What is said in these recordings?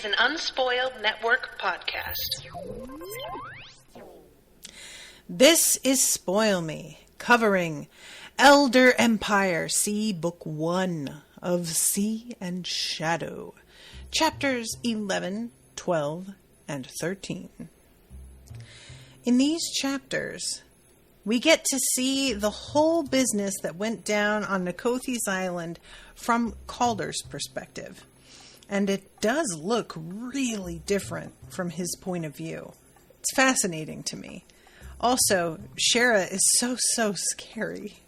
an Unspoiled Network podcast. This is Spoil Me, covering Elder Empire, see Book 1 of Sea and Shadow, chapters 11, 12, and 13. In these chapters, we get to see the whole business that went down on Nakothi's Island from Calder's perspective. And it does look really different from his point of view. It's fascinating to me. Also, Shara is so scary.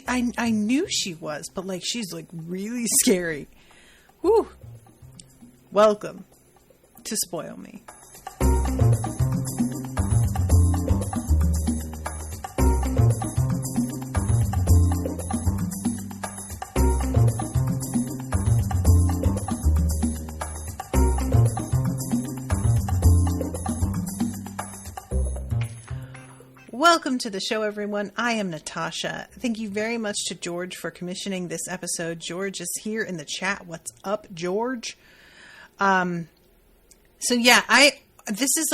I knew she was, but she's really scary. Whew. Welcome to Spoil Me. Welcome to the show, everyone. I am Natasha. Thank you very much to George for commissioning this episode. George is here in the chat. What's up, George? This is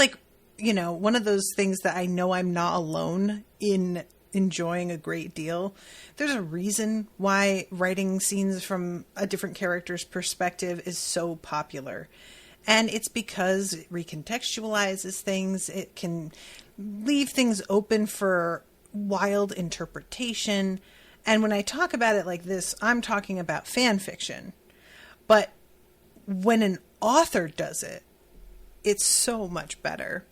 one of those things that I know I'm not alone in enjoying a great deal. There's a reason why writing scenes from a different character's perspective is so popular. And it's because it recontextualizes things. It can leave things open for wild interpretation. And when I talk about it like this, I'm talking about fan fiction. But when an author does it, it's so much better.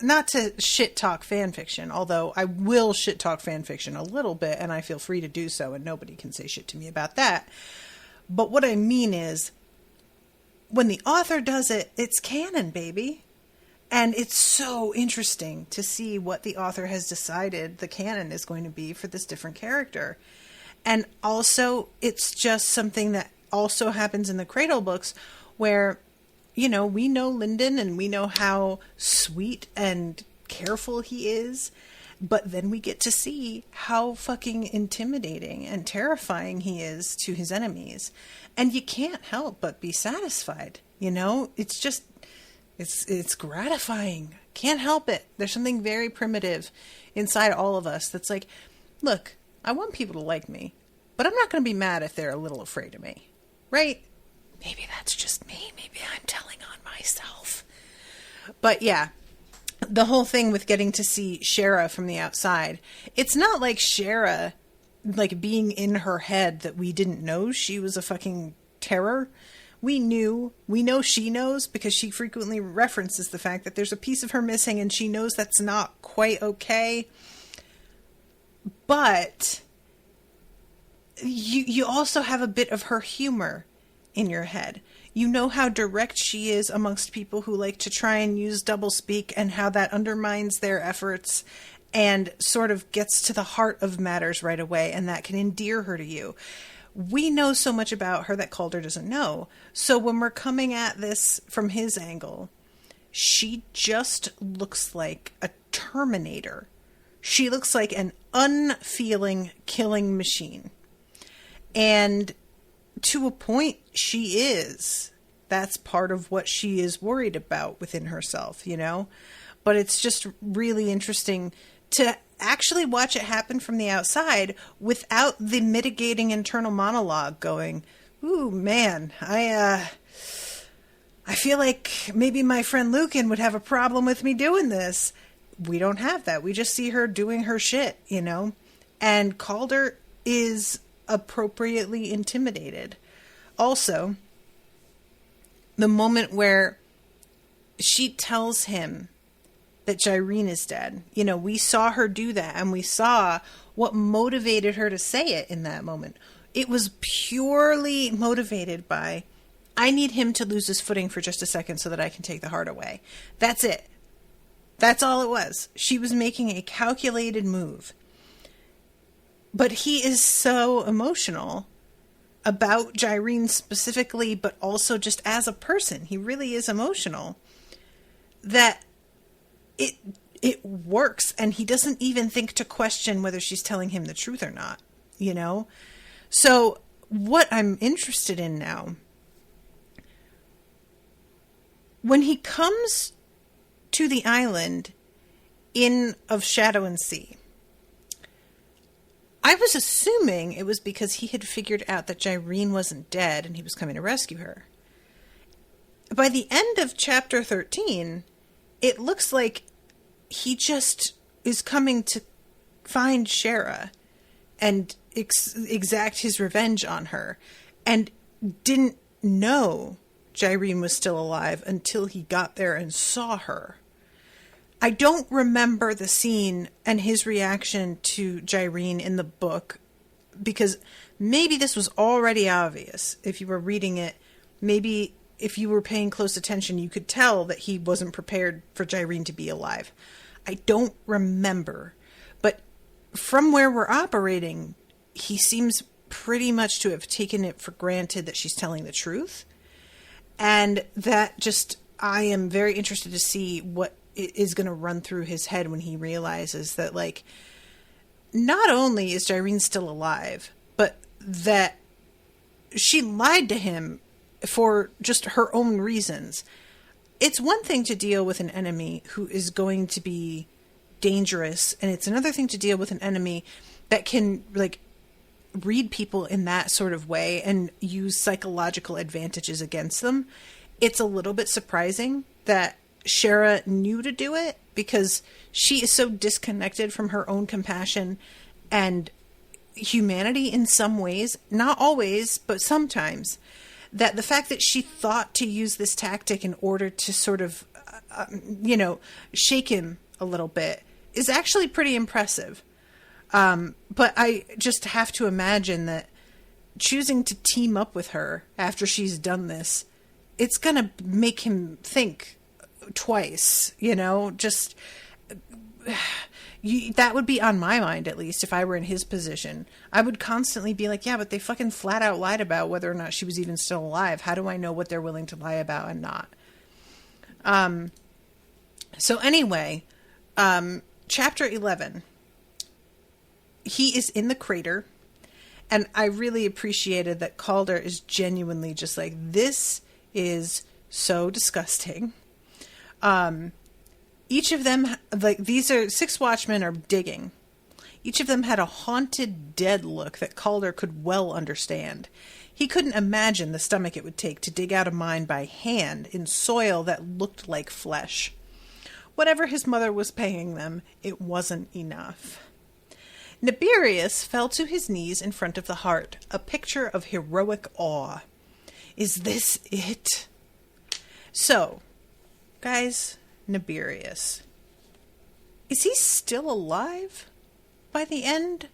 Not to shit talk fan fiction, although I will shit talk fan fiction a little bit, and I feel free to do so, and nobody can say shit to me about that. But what I mean is, when the author does it, it's canon, baby. And it's so interesting to see what the author has decided the canon is going to be for this different character. And also, it's just something that also happens in the Cradle books where, we know Lyndon and we know how sweet and careful he is. But then we get to see how fucking intimidating and terrifying he is to his enemies. And you can't help but be satisfied. It's just, it's gratifying. Can't help it. There's something very primitive inside all of us that's like, look, I want people to like me, but I'm not going to be mad if they're a little afraid of me. Right? Maybe that's just me. Maybe I'm telling on myself. But yeah. The whole thing with getting to see Shara from the outside, it's not like Shara, being in her head that we didn't know she was a fucking terror. We know she knows because she frequently references the fact that there's a piece of her missing and she knows that's not quite okay. But you also have a bit of her humor in your head. You know how direct she is amongst people who like to try and use doublespeak and how that undermines their efforts and sort of gets to the heart of matters right away, and that can endear her to you. We know so much about her that Calder doesn't know. So when we're coming at this from his angle, she just looks like a Terminator. She looks like an unfeeling killing machine. And to a point, she is. That's part of what she is worried about within herself, But it's just really interesting to actually watch it happen from the outside without the mitigating internal monologue going, ooh, man, I feel like maybe my friend Lucan would have a problem with me doing this. We don't have that. We just see her doing her shit, And Calder is appropriately intimidated. Also, the moment where she tells him that Jyrene is dead, we saw her do that, and we saw what motivated her to say it in that moment. It was purely motivated by, I need him to lose his footing for just a second so that I can take the heart away. That's it. That's all it was. She was making a calculated move. But he is so emotional about Jyrene specifically, but also just as a person. He really is emotional. That it works, and he doesn't even think to question whether she's telling him the truth or not, So what I'm interested in now when he comes to the island of Shadow and Sea, I was assuming it was because he had figured out that Jyrene wasn't dead and he was coming to rescue her. By the end of chapter 13, it looks like he just is coming to find Shara and exact his revenge on her, and didn't know Jyrene was still alive until he got there and saw her. I don't remember the scene and his reaction to Jyrene in the book, because maybe this was already obvious. If you were reading it, maybe if you were paying close attention, you could tell that he wasn't prepared for Jyrene to be alive. I don't remember. But from where we're operating, he seems pretty much to have taken it for granted that she's telling the truth. And that just, I am very interested to see what is going to run through his head when he realizes that, like, not only is Jyrene still alive, but that she lied to him for just her own reasons. It's one thing to deal with an enemy who is going to be dangerous, and it's another thing to deal with an enemy that can, like, read people in that sort of way and use psychological advantages against them. It's a little bit surprising that Shara knew to do it, because she is so disconnected from her own compassion and humanity in some ways, not always, but sometimes, that the fact that she thought to use this tactic in order to sort of, shake him a little bit is actually pretty impressive. But I just have to imagine that choosing to team up with her after she's done this, it's going to make him think twice, just that would be on my mind, at least if I were in his position. I would constantly be like, yeah, but they fucking flat out lied about whether or not she was even still alive. How do I know what they're willing to lie about and not? So anyway, chapter 11, he is in the crater, and I really appreciated that Calder is genuinely just like, this is so disgusting. Each of them, like, these are 6 watchmen are digging. Each of them had a haunted, dead look that Calder could well understand. He couldn't imagine the stomach it would take to dig out a mine by hand in soil that looked like flesh. Whatever his mother was paying them, it wasn't enough. Naberius fell to his knees in front of the heart, a picture of heroic awe. Is this it? So, guys, Naberius. Is he still alive by the end?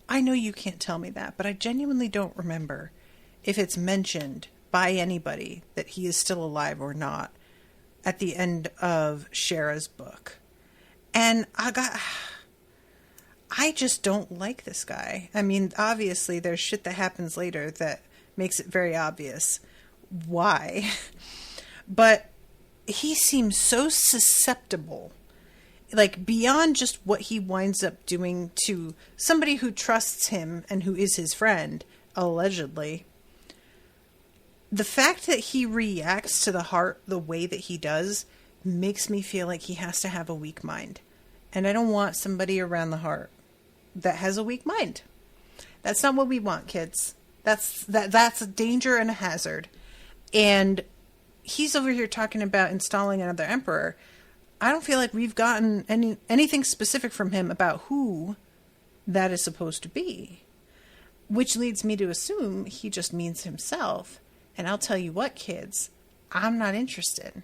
I know you can't tell me that, but I genuinely don't remember if it's mentioned by anybody that he is still alive or not at the end of Shara's book. And I just don't like this guy. I mean, obviously there's shit that happens later that makes it very obvious why. But he seems so susceptible, like, beyond just what he winds up doing to somebody who trusts him and who is his friend, allegedly. The fact that he reacts to the heart the way that he does makes me feel like he has to have a weak mind. And I don't want somebody around the heart that has a weak mind. That's not what we want, kids. That's a danger and a hazard. And he's over here talking about installing another emperor. I don't feel like we've gotten anything specific from him about who that is supposed to be. Which leads me to assume he just means himself. And I'll tell you what, kids, I'm not interested.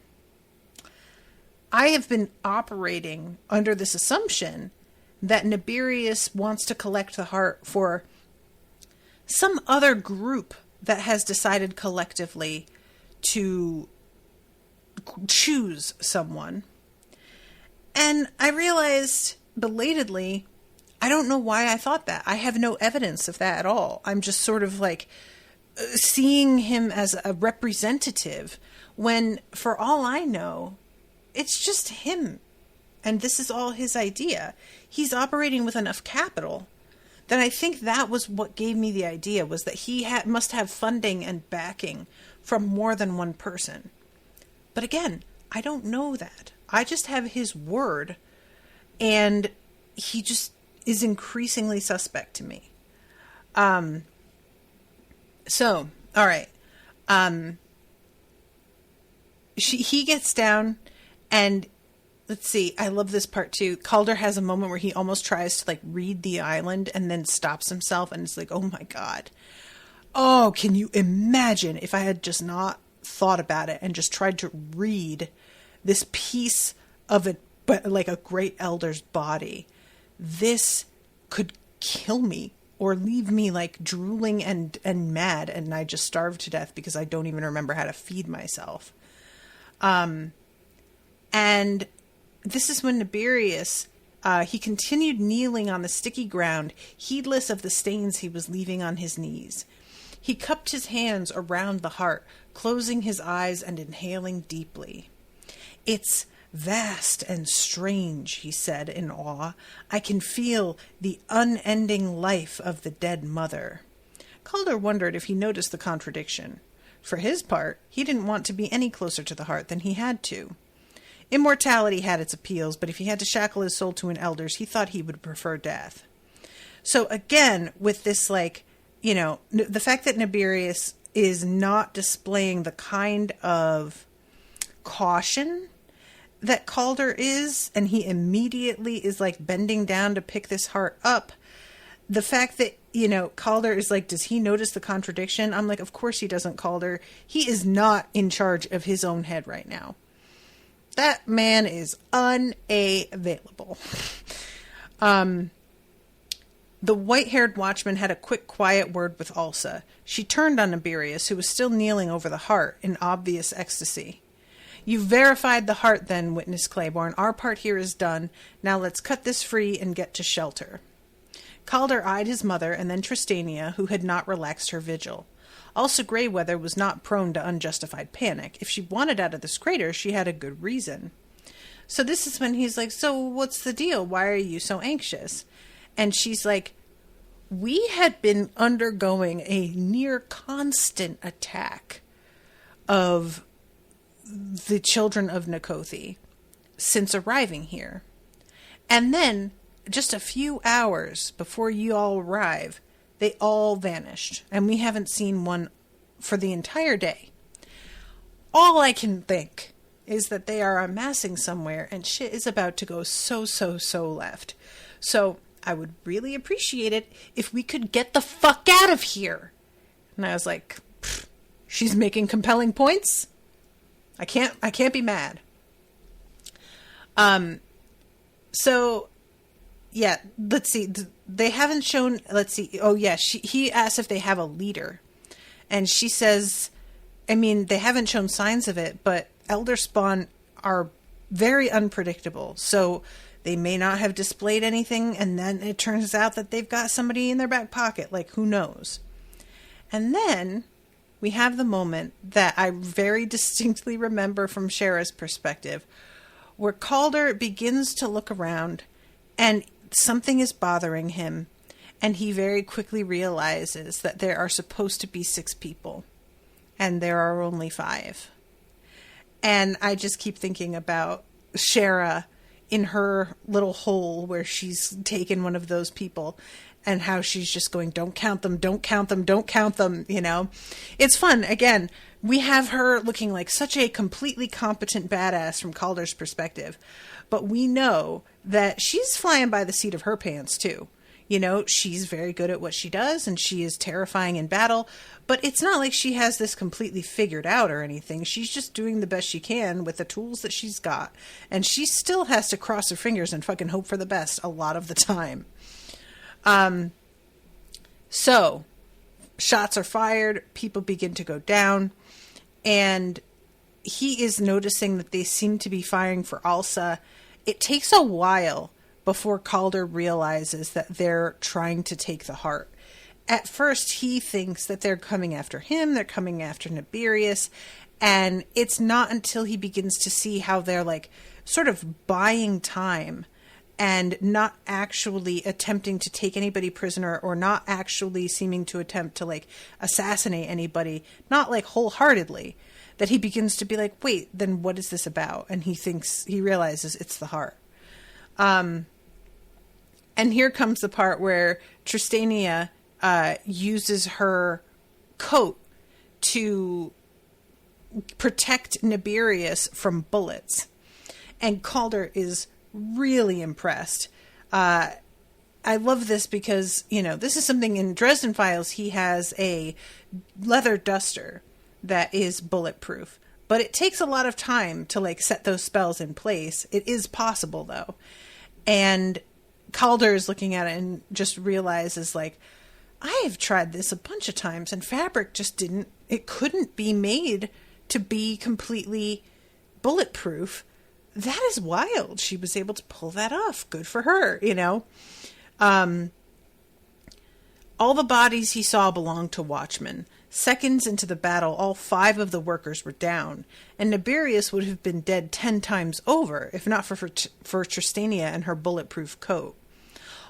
I have been operating under this assumption that Naberius wants to collect the heart for some other group that has decided collectively to choose someone. And I realized belatedly, I don't know why I thought that. I have no evidence of that at all. I'm just sort of like seeing him as a representative when, for all I know, it's just him. And this is all his idea. He's operating with enough capital that I think that was what gave me the idea, was that he must have funding and backing from more than one person. But again, I don't know that. I just have his word, and he just is increasingly suspect to me. So, all right. He gets down, and let's see, I love this part too. Calder has a moment where he almost tries to like read the island and then stops himself, and it's like, oh my God. Oh, can you imagine if I had just not thought about it and just tried to read this piece of it, but like a great elder's body? This could kill me or leave me like drooling and mad, and I just starve to death because I don't even remember how to feed myself. And this is when Naberius, he continued kneeling on the sticky ground, heedless of the stains he was leaving on his knees. He cupped his hands around the heart, closing his eyes and inhaling deeply. "It's vast and strange," he said in awe. "I can feel the unending life of the dead mother." Calder wondered if he noticed the contradiction. For his part, he didn't want to be any closer to the heart than he had to. Immortality had its appeals, but if he had to shackle his soul to an elder's, he thought he would prefer death. So again, with this, like, you know, the fact that Naberius is not displaying the kind of caution that Calder is, and he immediately is like bending down to pick this heart up. The fact that, you know, Calder is like, does he notice the contradiction? I'm like, of course he doesn't, Calder. He is not in charge of his own head right now. That man is unavailable. The white-haired watchman had a quick, quiet word with Ulsa. She turned on Naberius, who was still kneeling over the heart in obvious ecstasy. "You've verified the heart, then, Witness Claiborne. Our part here is done. Now let's cut this free and get to shelter." Calder eyed his mother and then Tristania, who had not relaxed her vigil. Ulsa Greyweather was not prone to unjustified panic. If she wanted out of this crater, she had a good reason. So this is when he's like, "So what's the deal? Why are you so anxious?" And she's like, "We had been undergoing a near constant attack of the children of Nakothi since arriving here. And then, just a few hours before you all arrive, they all vanished. And we haven't seen one for the entire day. All I can think is that they are amassing somewhere and shit is about to go so left. So I would really appreciate it if we could get the fuck out of here." And I was like, she's making compelling points. I can't be mad. So yeah, let's see. They haven't shown, let's see. Oh yeah, he asked if they have a leader. And she says, I mean, they haven't shown signs of it, but elder spawn are very unpredictable. So they may not have displayed anything, and then it turns out that they've got somebody in their back pocket. Like, who knows? And then we have the moment that I very distinctly remember from Shara's perspective, where Calder begins to look around, and something is bothering him, and he very quickly realizes that there are supposed to be 6 people, and there are only 5. And I just keep thinking about Shara in her little hole where she's taken one of those people, and how she's just going, don't count them, don't count them, don't count them, you know. It's fun. Again, we have her looking like such a completely competent badass from Calder's perspective, but we know that she's flying by the seat of her pants too. You know, she's very good at what she does, and she is terrifying in battle, but it's not like she has this completely figured out or anything. She's just doing the best she can with the tools that she's got, and she still has to cross her fingers and fucking hope for the best a lot of the time. So shots are fired, people begin to go down, and he is noticing that they seem to be firing for Ulsa. It takes a while before Calder realizes that they're trying to take the heart. At first, he thinks that they're coming after him, they're coming after Naberius, and it's not until he begins to see how they're like sort of buying time and not actually attempting to take anybody prisoner, or not actually seeming to attempt to like assassinate anybody, not like wholeheartedly, that he begins to be like, wait, then what is this about? And he realizes it's the heart. And here comes the part where Tristania uses her coat to protect Naberius from bullets. And Calder is really impressed. I love this because, this is something in Dresden Files. He has a leather duster that is bulletproof, but it takes a lot of time to like set those spells in place. It is possible though. And Calder is looking at it and just realizes like, I have tried this a bunch of times and fabric just couldn't be made to be completely bulletproof. That is wild. She was able to pull that off. Good for her, All the bodies he saw belonged to watchmen. Seconds into the battle, all 5 of the workers were down, and Naberius would have been dead 10 times over, if not for Tristania and her bulletproof coat.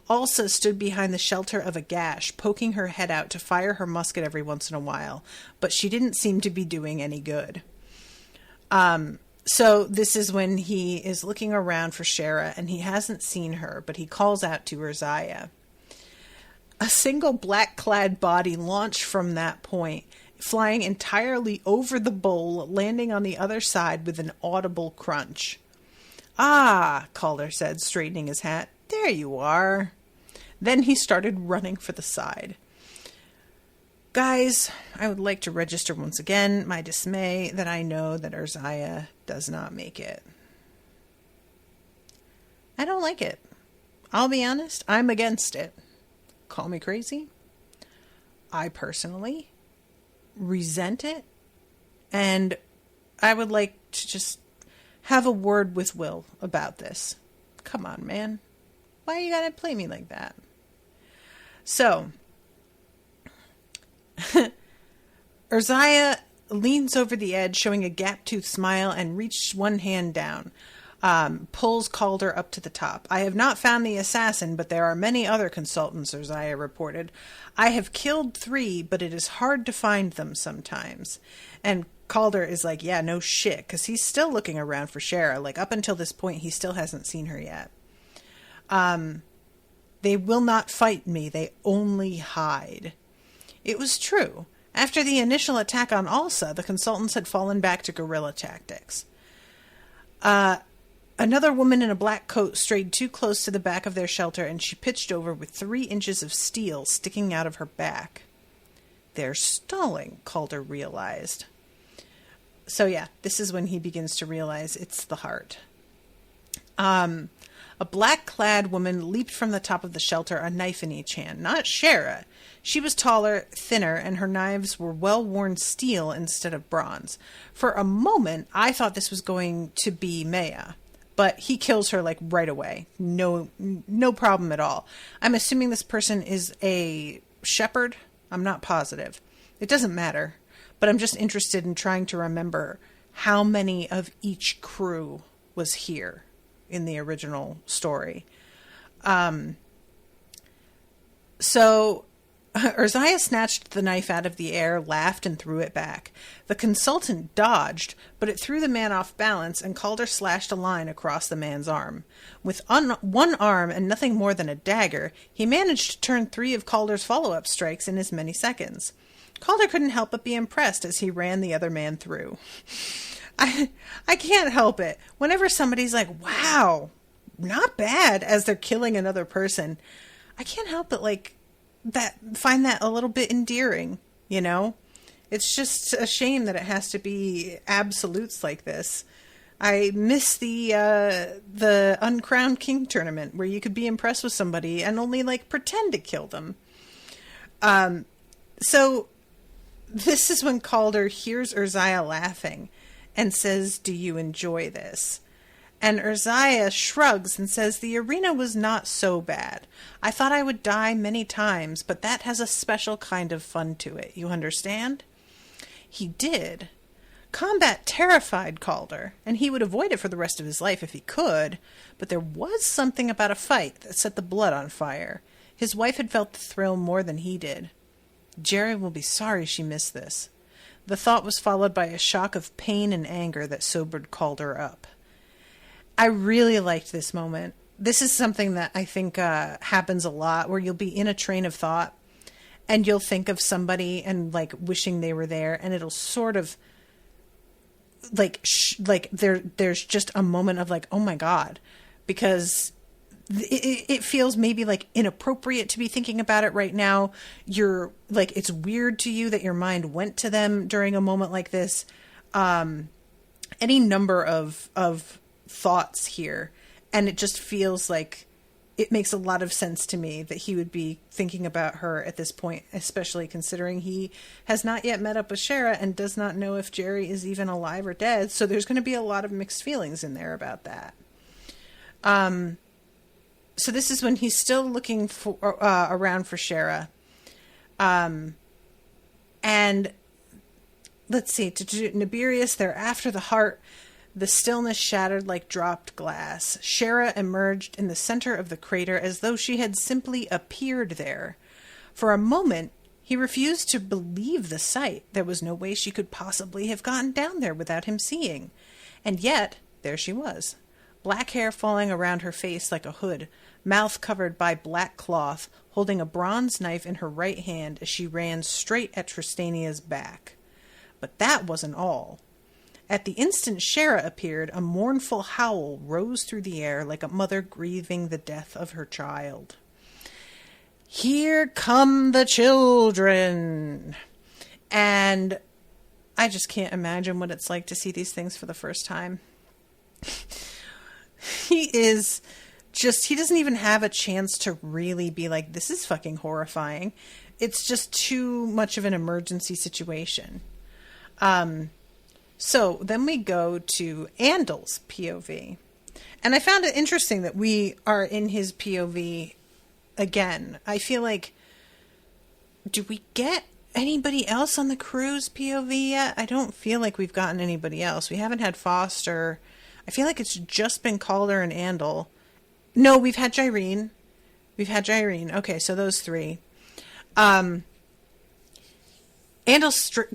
Elsa stood behind the shelter of a gash, poking her head out to fire her musket every once in a while, but she didn't seem to be doing any good. So this is when he is looking around for Shara, and he hasn't seen her, but he calls out to Urziah. A single black-clad body launched from that point, flying entirely over the bowl, landing on the other side with an audible crunch. "Ah," Calder said, straightening his hat. "There you are." Then he started running for the side. Guys, I would like to register once again my dismay that I know that Urziah does not make it. I don't like it. I'll be honest, I'm against it. Call me crazy. I personally resent it, and I would like to just have a word with Will about this. Come on, man. Why you gotta play me like that? So, Urziah leans over the edge, showing a gap-toothed smile, and reaches one hand down. Pulls Calder up to the top. "I have not found the assassin, but there are many other consultants," Urziah reported. "I have killed 3, but it is hard to find them sometimes." And Calder is like, yeah, no shit, because he's still looking around for Shara. Like, up until this point, he still hasn't seen her yet. "They will not fight me. They only hide." It was true. After the initial attack on Alsa, the consultants had fallen back to guerrilla tactics. Another woman in a black coat strayed too close to the back of their shelter, and she pitched over with 3 inches of steel sticking out of her back. They're stalling, Calder realized. So yeah, this is when he begins to realize it's the heart. A black-clad woman leaped from the top of the shelter, a knife in each hand. Not Shara. She was taller, thinner, and her knives were well-worn steel instead of bronze. For a moment, I thought this was going to be Maya, but he kills her, like, right away. No problem at all. I'm assuming this person is a shepherd. I'm not positive. It doesn't matter, but I'm just interested in trying to remember how many of each crew was here in the original story. So Urziah snatched the knife out of the air, laughed, and threw it back. The consultant dodged, but it threw the man off balance, and Calder slashed a line across the man's arm. With one arm and nothing more than a dagger, he managed to turn 3 of Calder's follow-up strikes in as many seconds. Calder couldn't help but be impressed as he ran the other man through. I can't help it. Whenever somebody's like, wow, not bad, as they're killing another person, I can't help but find that a little bit endearing, you know? It's just a shame that it has to be absolutes like this. I miss the Uncrowned King tournament where you could be impressed with somebody and only pretend to kill them. So this is when Calder hears Urziah laughing and says, "Do you enjoy this?" And Urziah shrugs and says, "The arena was not so bad. I thought I would die many times, but that has a special kind of fun to it. You understand?" He did. combat terrified Calder, and he would avoid it for the rest of his life if he could, but there was something about a fight that set the blood on fire. His wife had felt the thrill more than he did. Jerry will be sorry she missed this. The thought was followed by a shock of pain and anger that sobered Calder up. I really liked this moment. This is something that I think happens a lot, where you'll be in a train of thought, and you'll think of somebody and, like, wishing they were there, and it'll sort of, there's just a moment of, like, oh my God, because it feels maybe, like, inappropriate to be thinking about it right now. You're, like, it's weird to you that your mind went to them during a moment like this. Any number of thoughts here, and it just feels like it makes a lot of sense to me that he would be thinking about her at this point, especially considering he has not yet met up with Shara and does not know if Jerry is even alive or dead. So there's going to be a lot of mixed feelings in there about that. So this is when he's still looking for around for Shara. And let's see, to Naberius, they're after the heart. The stillness shattered like dropped glass. Shara emerged in the center of the crater as though she had simply appeared there. For a moment, he refused to believe the sight. There was no way she could possibly have gotten down there without him seeing. And yet, there she was. Black hair falling around her face like a hood, mouth covered by black cloth, holding a bronze knife in her right hand as she ran straight at Tristania's back. But that wasn't all. At the instant Shara appeared, a mournful howl rose through the air like a mother grieving the death of her child. Here come the children! And I just can't imagine what it's like to see these things for the first time. He doesn't even have a chance to really be like, this is fucking horrifying. It's just too much of an emergency situation. So then we go to Andel's POV. And I found it interesting that we are in his POV again. I feel like, do we get anybody else on the crew's POV yet? I don't feel like we've gotten anybody else. We haven't had Foster. I feel like it's just been Calder and Andel. No, we've had Jyrene. Okay, so those three. Andel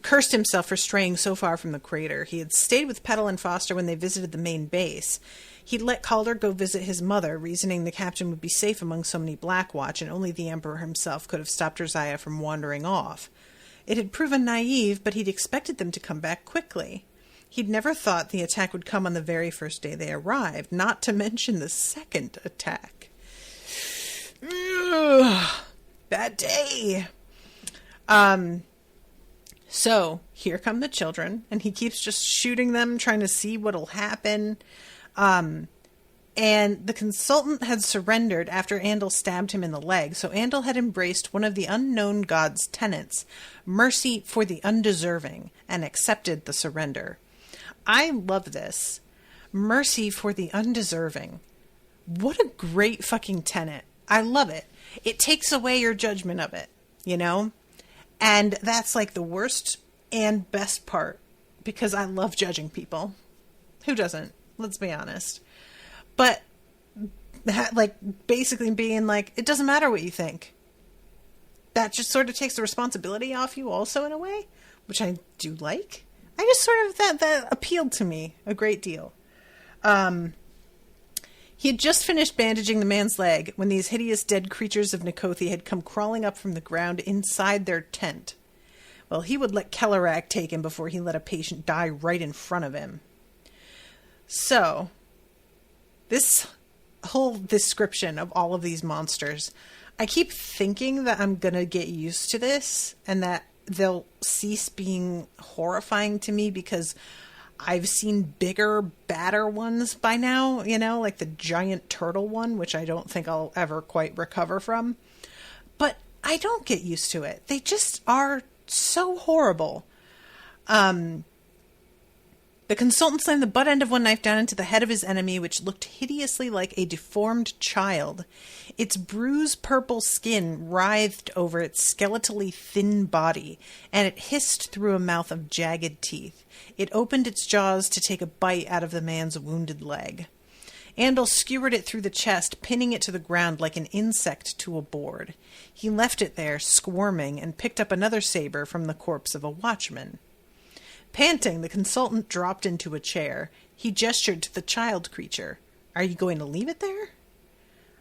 cursed himself for straying so far from the crater. He had stayed with Petal and Foster when they visited the main base. He'd let Calder go visit his mother, reasoning the captain would be safe among so many Blackwatch, and only the Emperor himself could have stopped Josiah from wandering off. It had proven naive, but he'd expected them to come back quickly. He'd never thought the attack would come on the very first day they arrived, not to mention the second attack. Ugh, bad day. So, here come the children, and he keeps just shooting them, trying to see what'll happen. And the consultant had surrendered after Andel stabbed him in the leg, so Andel had embraced one of the unknown god's tenets, mercy for the undeserving, and accepted the surrender. I love this. Mercy for the undeserving. What a great fucking tenet. I love it. It takes away your judgment of it, you know? And that's like the worst and best part, because I love judging people. Who doesn't? Let's be honest. But like basically being like, it doesn't matter what you think. That just sort of takes the responsibility off you also in a way, which I do like. I just sort of, that appealed to me a great deal. He had just finished bandaging the man's leg when these hideous dead creatures of Nikothi had come crawling up from the ground inside their tent. Well, he would let Kellerak take him before he let a patient die right in front of him. So, this whole description of all of these monsters, I keep thinking that I'm gonna get used to this and that they'll cease being horrifying to me because I've seen bigger, badder ones by now, you know, like the giant turtle one, which I don't think I'll ever quite recover from. But I don't get used to it. They just are so horrible. The consultant slammed the butt end of one knife down into the head of his enemy, which looked hideously like a deformed child. Its bruised purple skin writhed over its skeletally thin body, and it hissed through a mouth of jagged teeth. It opened its jaws to take a bite out of the man's wounded leg. Andal skewered it through the chest, pinning it to the ground like an insect to a board. He left it there, squirming, and picked up another saber from the corpse of a watchman. Panting, the consultant dropped into a chair. He gestured to the child creature. "Are you going to leave it there?"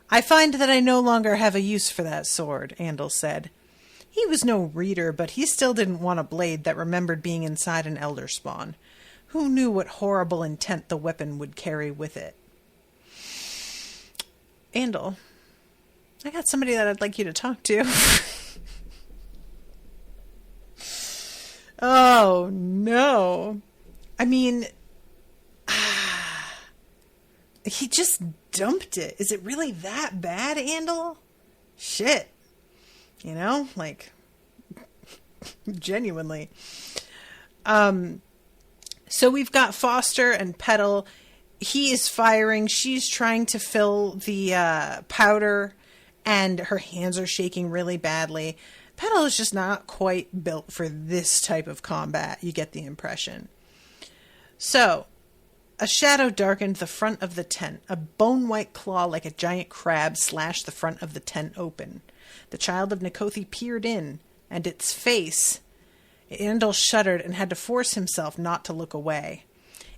"I find that I no longer have a use for that sword," Andal said. He was no reader, but he still didn't want a blade that remembered being inside an elder spawn. Who knew what horrible intent the weapon would carry with it? "Andal, I got somebody that I'd like you to talk to." Oh, no. I mean, he just dumped it. Is it really that bad, Andal? Shit. You know, like, genuinely. So we've got Foster and Petal. He is firing. She's trying to fill the powder, and her hands are shaking really badly. Petal is just not quite built for this type of combat, you get the impression. So, a shadow darkened the front of the tent. A bone-white claw like a giant crab slashed the front of the tent open. The child of Nikothi peered in, and its face... Andal shuddered and had to force himself not to look away.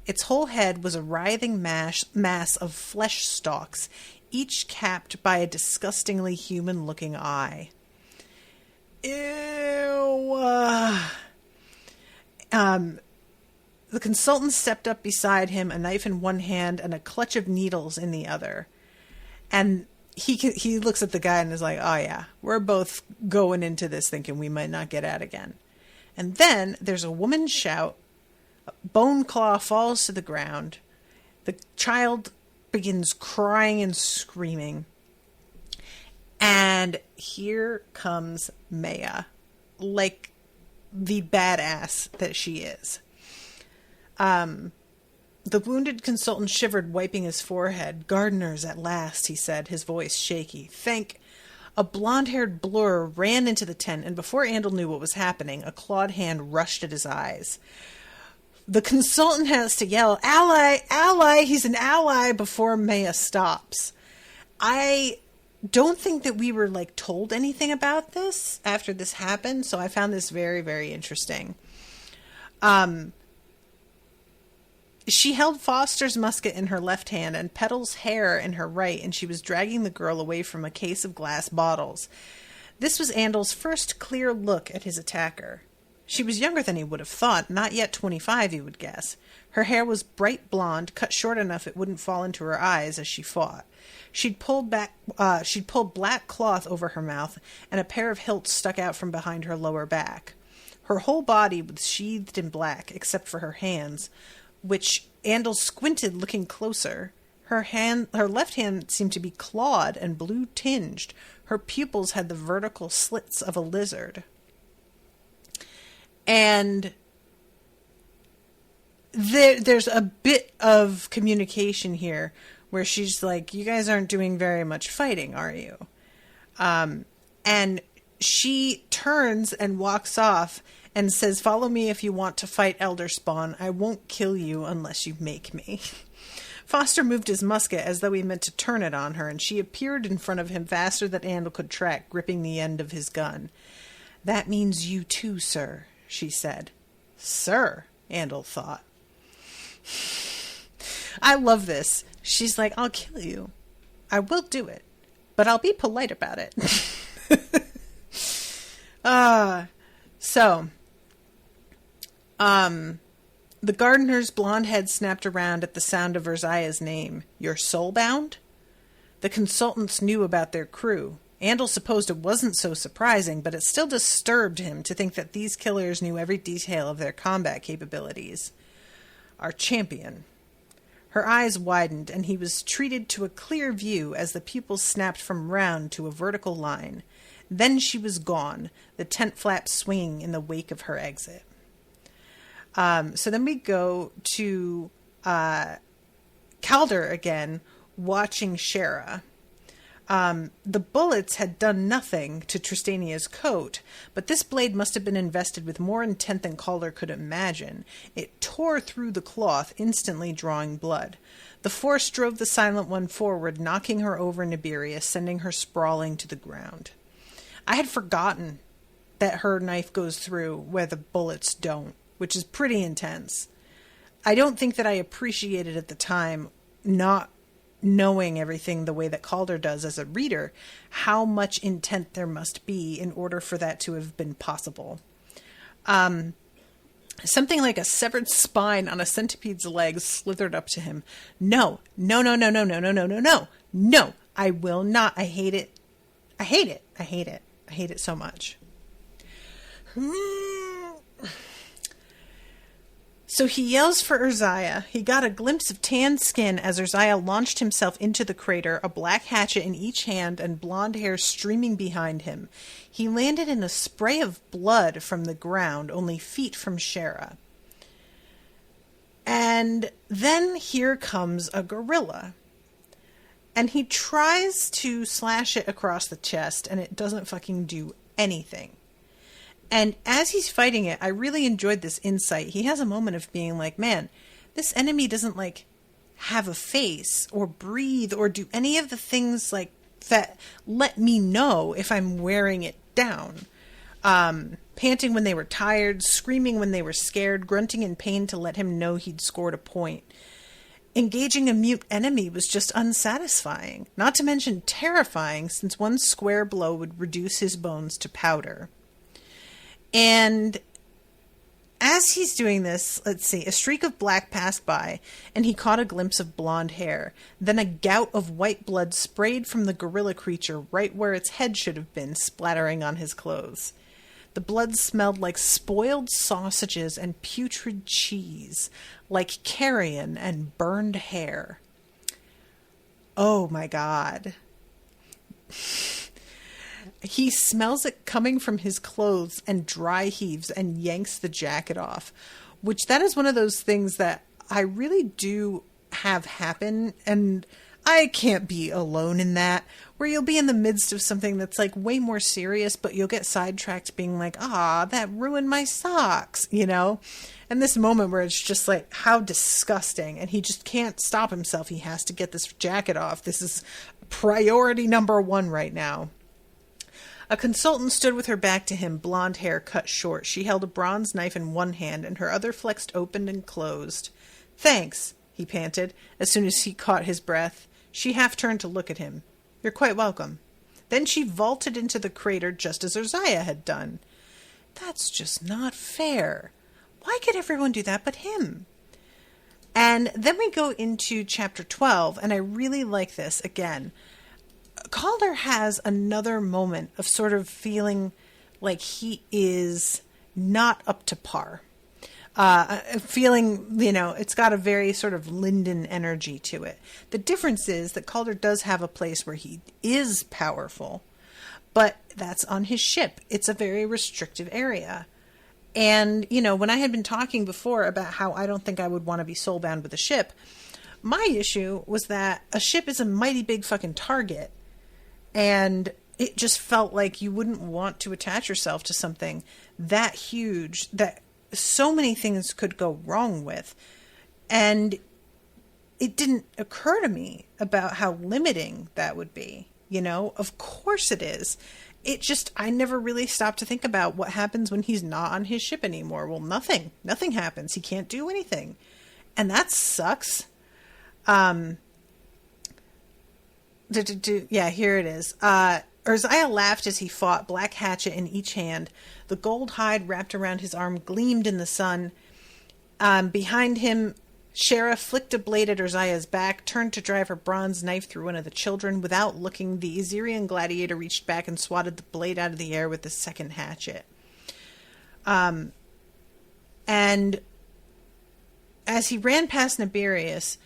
Its whole head was a writhing mass of flesh stalks, each capped by a disgustingly human-looking eye. Ew. The consultant stepped up beside him, a knife in one hand and a clutch of needles in the other. And he looks at the guy and is like, "Oh yeah, we're both going into this thinking we might not get out again." And then there's a woman's shout. A bone claw falls to the ground. The child begins crying and screaming. And here comes Maya, like the badass that she is. The wounded consultant shivered, wiping his forehead. "Gardeners at last," he said, his voice shaky. A blonde-haired blur ran into the tent, and before Andal knew what was happening, a clawed hand rushed at his eyes. The consultant has to yell, "Ally! Ally! He's an ally!" before Maya stops. I don't think that we were told anything about this after this happened, so I found this very, very interesting. She held Foster's musket in her left hand and Petal's hair in her right, and she was dragging the girl away from a case of glass bottles. This was Andal's first clear look at his attacker. She was younger than he would have thought, not yet 25, he would guess. Her hair was bright blonde, cut short enough it wouldn't fall into her eyes as she fought. She'd pulled black cloth over her mouth, and a pair of hilts stuck out from behind her lower back. Her whole body was sheathed in black, except for her hands, which Andal squinted looking closer. Her left hand seemed to be clawed and blue-tinged. Her pupils had the vertical slits of a lizard. And there's a bit of communication here where she's like, "You guys aren't doing very much fighting, are you?" And she turns and walks off and says, "Follow me if you want to fight Elder Spawn. I won't kill you unless you make me." Foster moved his musket as though he meant to turn it on her, and she appeared in front of him faster than Andal could track, gripping the end of his gun. "That means you too, sir," she said. Sir, Andal thought. I love this. She's like, "I'll kill you. I will do it, but I'll be polite about it." The gardener's blonde head snapped around at the sound of Urzaya's name. "You're soulbound?" The consultants knew about their crew. Andal supposed it wasn't so surprising, but it still disturbed him to think that these killers knew every detail of their combat capabilities. "Our champion." Her eyes widened, and he was treated to a clear view as the pupils snapped from round to a vertical line. Then she was gone, the tent flaps swinging in the wake of her exit. So then we go to Calder again, watching Shara. The bullets had done nothing to Tristania's coat, but this blade must have been invested with more intent than Calder could imagine. It tore through the cloth, instantly drawing blood. The force drove the Silent One forward, knocking her over Naberius, sending her sprawling to the ground. I had forgotten that her knife goes through where the bullets don't, which is pretty intense. I don't think that I appreciated at the time, not knowing everything the way that Calder does as a reader, how much intent there must be in order for that to have been possible. Something like a severed spine on a centipede's legs slithered up to him. No, no, no, no, no, no, no, no, no, no, no, I will not. I hate it. I hate it. I hate it. I hate it so much. So he yells for Urziah. He got a glimpse of tanned skin as Urziah launched himself into the crater, a black hatchet in each hand and blonde hair streaming behind him. He landed in a spray of blood from the ground, only feet from Shara. And then here comes a gorilla. And he tries to slash it across the chest, and it doesn't fucking do anything. And as he's fighting it, I really enjoyed this insight. He has a moment of being like, man, this enemy doesn't, like, have a face or breathe or do any of the things, like, that let me know if I'm wearing it down. Panting when they were tired, screaming when they were scared, grunting in pain to let him know he'd scored a point. Engaging a mute enemy was just unsatisfying, not to mention terrifying, since one square blow would reduce his bones to powder. And as he's doing this, let's see, a streak of black passed by, and he caught a glimpse of blonde hair. Then a gout of white blood sprayed from the gorilla creature right where its head should have been, splattering on his clothes. The blood smelled like spoiled sausages and putrid cheese, like carrion and burned hair. Oh my God. He smells it coming from his clothes and dry heaves and yanks the jacket off, which that is one of those things that I really do have happen, and I can't be alone in that, where you'll be in the midst of something that's like way more serious, but you'll get sidetracked being like, that ruined my socks, you know? And this moment where it's just like, how disgusting, and he just can't stop himself. He has to get this jacket off. This is priority number one right now. A consultant stood with her back to him, blonde hair cut short. She held a bronze knife in one hand, and her other flexed open and closed. "Thanks," he panted, as soon as he caught his breath. She half turned to look at him. "You're quite welcome." Then she vaulted into the crater just as Urziah had done. That's just not fair. Why could everyone do that but him? And then we go into chapter 12, and I really like this again. Calder has another moment of sort of feeling like he is not up to par. Feeling, it's got a very sort of Linden energy to it. The difference is that Calder does have a place where he is powerful, but that's on his ship. It's a very restrictive area. And, when I had been talking before about how I don't think I would want to be soulbound with a ship, my issue was that a ship is a mighty big fucking target. And it just felt like you wouldn't want to attach yourself to something that huge that so many things could go wrong with. And it didn't occur to me about how limiting that would be. Of course it is. I never really stopped to think about what happens when he's not on his ship anymore. Well, nothing happens. He can't do anything. And that sucks. Yeah, here it is. Urziah laughed as he fought, black hatchet in each hand. The gold hide wrapped around his arm gleamed in the sun. Behind him, Shara flicked a blade at Urziah's back, turned to drive her bronze knife through one of the children. Without looking, the Assyrian gladiator reached back and swatted the blade out of the air with the second hatchet. And as he ran past Naberius,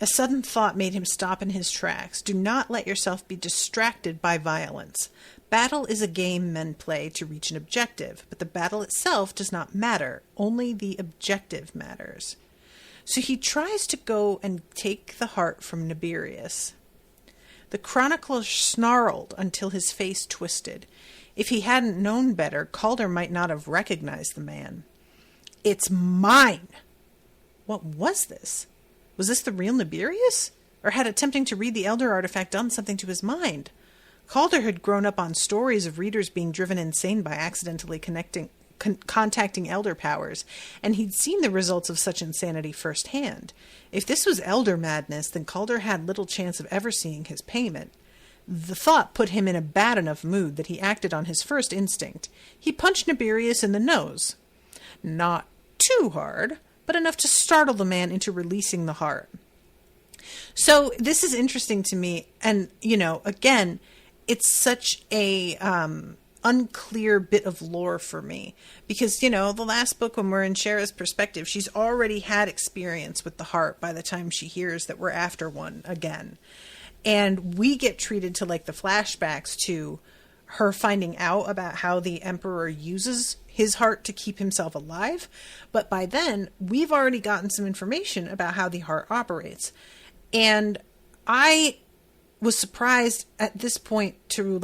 a sudden thought made him stop in his tracks. Do not let yourself be distracted by violence. Battle is a game men play to reach an objective, but the battle itself does not matter. Only the objective matters. So he tries to go and take the heart from Naberius. The chronicler snarled until his face twisted. If he hadn't known better, Calder might not have recognized the man. It's mine! What was this? Was this the real Naberius? Or had attempting to read the Elder artifact done something to his mind? Calder had grown up on stories of readers being driven insane by accidentally contacting Elder powers, and he'd seen the results of such insanity firsthand. If this was Elder madness, then Calder had little chance of ever seeing his payment. The thought put him in a bad enough mood that he acted on his first instinct. He punched Naberius in the nose. Not too hard, but enough to startle the man into releasing the heart. So this is interesting to me, and, again, it's such a unclear bit of lore for me, because, the last book, when we're in Shara's perspective, she's already had experience with the heart by the time she hears that we're after one again. And we get treated to, the flashbacks to her finding out about how the Emperor uses his heart to keep himself alive. But by then, we've already gotten some information about how the heart operates. And I was surprised at this point to,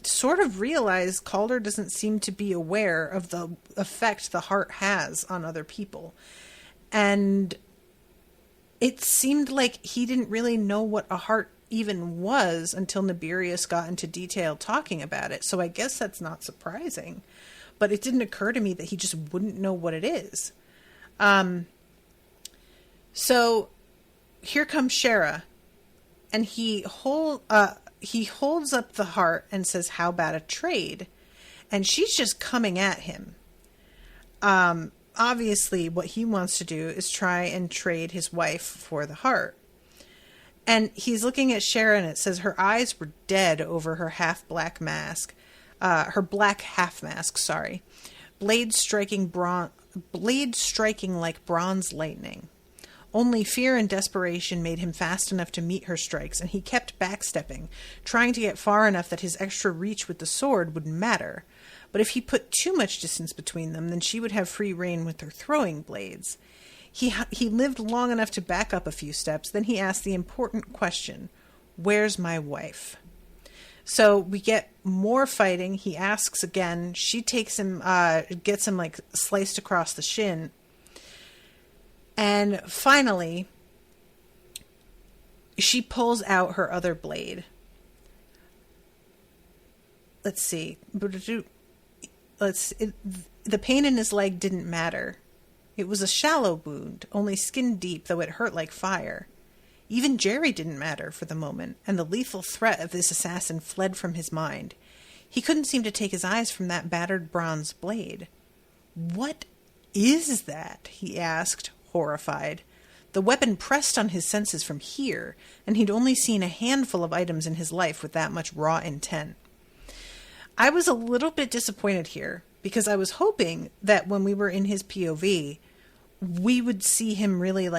sort of realize Calder doesn't seem to be aware of the effect the heart has on other people. And it seemed like he didn't really know what a heart even was until Naberius got into detail talking about it. So I guess that's not surprising. But it didn't occur to me that he just wouldn't know what it is. So here comes Shara, and he holds up the heart and says, "How about a trade?" And she's just coming at him. Obviously, what he wants to do is try and trade his wife for the heart. And he's looking at Shara, and it says her eyes were dead over her half-black mask. Her black half-mask, sorry. Blade striking like bronze lightning. Only fear and desperation made him fast enough to meet her strikes, and he kept backstepping, trying to get far enough that his extra reach with the sword would matter. But if he put too much distance between them, then she would have free rein with her throwing blades. He lived long enough to back up a few steps. Then he asked the important question, "Where's my wife?" So we get more fighting. He asks again. She takes him, gets him sliced across the shin. And finally, she pulls out her other blade. Let's see. The pain in his leg didn't matter. It was a shallow wound, only skin deep, though it hurt like fire. Even Jerry didn't matter for the moment, and the lethal threat of this assassin fled from his mind. He couldn't seem to take his eyes from that battered bronze blade. "What is that?" he asked, horrified. The weapon pressed on his senses from here, and he'd only seen a handful of items in his life with that much raw intent. I was a little bit disappointed here, because I was hoping that when we were in his POV, we would see him really,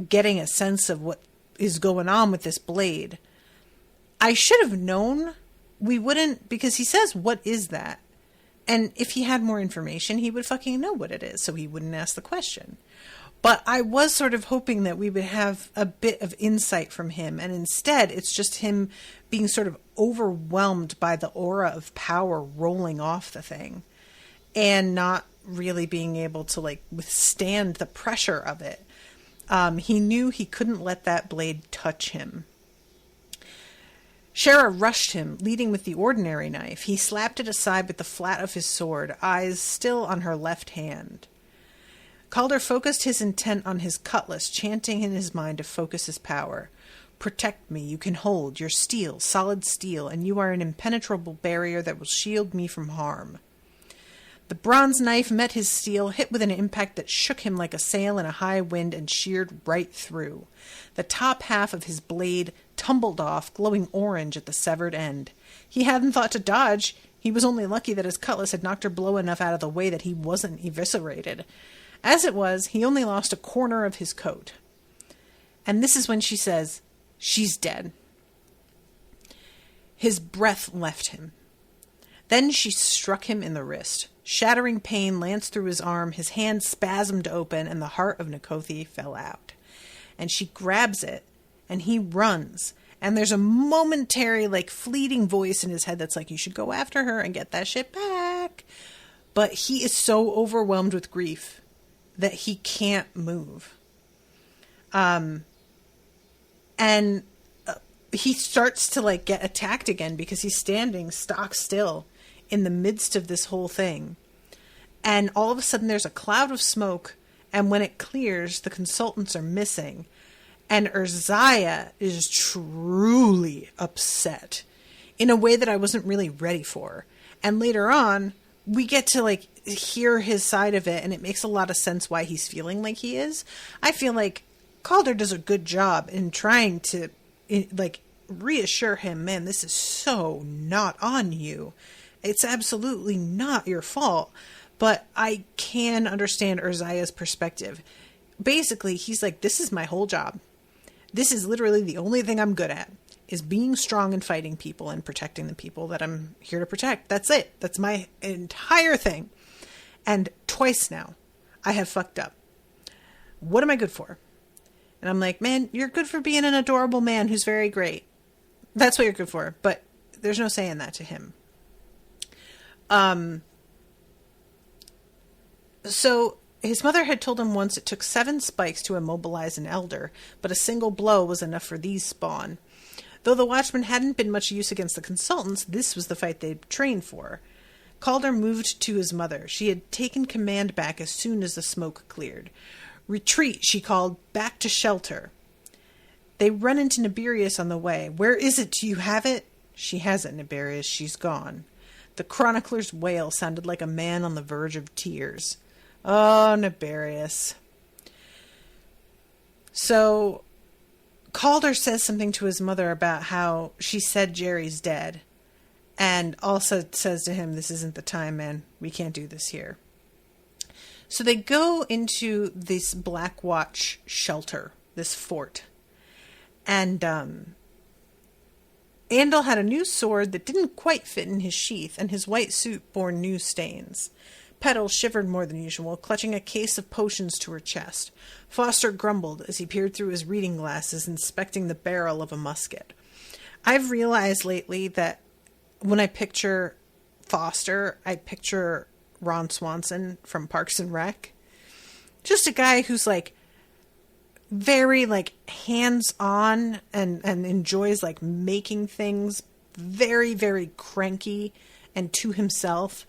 getting a sense of what is going on with this blade. I should have known we wouldn't, because he says, "What is that?" And if he had more information, he would fucking know what it is, so he wouldn't ask the question. But I was sort of hoping that we would have a bit of insight from him, and instead it's just him being sort of overwhelmed by the aura of power rolling off the thing, and not really being able to withstand the pressure of it. He knew he couldn't let that blade touch him. Shara rushed him, leading with the ordinary knife. He slapped it aside with the flat of his sword, eyes still on her left hand. Calder focused his intent on his cutlass, chanting in his mind to focus his power. "Protect me, you can hold. You're steel, solid steel, and you are an impenetrable barrier that will shield me from harm." The bronze knife met his steel, hit with an impact that shook him like a sail in a high wind and sheared right through. The top half of his blade tumbled off, glowing orange at the severed end. He hadn't thought to dodge. He was only lucky that his cutlass had knocked her blow enough out of the way that he wasn't eviscerated. As it was, he only lost a corner of his coat. And this is when she says, "She's dead." His breath left him. Then she struck him in the wrist. Shattering pain lanced through his arm, his hand spasmed open, and the heart of Nkothi fell out. And she grabs it, and he runs. And there's a momentary, fleeting voice in his head that's like, you should go after her and get that shit back. But he is so overwhelmed with grief that he can't move. And he starts to, get attacked again because he's standing stock still in the midst of this whole thing. And all of a sudden there's a cloud of smoke, and when it clears, the consultants are missing. And Urziah is truly upset in a way that I wasn't really ready for. And later on, we get to hear his side of it, and it makes a lot of sense why he's feeling like he is. I feel like Calder does a good job in trying to reassure him, man, this is so not on you. It's absolutely not your fault. But I can understand Urziah's perspective. Basically, he's like, this is my whole job. This is literally the only thing I'm good at, is being strong and fighting people and protecting the people that I'm here to protect. That's it. That's my entire thing. And twice now, I have fucked up. What am I good for? And I'm like, man, you're good for being an adorable man who's very great. That's what you're good for. But there's no saying that to him. So his mother had told him once it took 7 spikes to immobilize an elder, but a single blow was enough for these spawn. Though the Watchmen hadn't been much use against the consultants, this was the fight they'd trained for. Calder moved to his mother. She had taken command back as soon as the smoke cleared. Retreat, she called, back to shelter. They run into Naberius on the way. Where is it? Do you have it? She has it, Naberius. She's gone. The chronicler's wail sounded like a man on the verge of tears. Oh, Naberius. So Calder says something to his mother about how she said Jerry's dead, and also says to him, this isn't the time, man. We can't do this here. So they go into this Black Watch shelter, this fort. And Andal had a new sword that didn't quite fit in his sheath, and his white suit bore new stains. Petal shivered more than usual, clutching a case of potions to her chest. Foster grumbled as he peered through his reading glasses, inspecting the barrel of a musket. I've realized lately that when I picture Foster, I picture Ron Swanson from Parks and Rec. Just a guy who's very hands-on and enjoys making things, very, very cranky and to himself.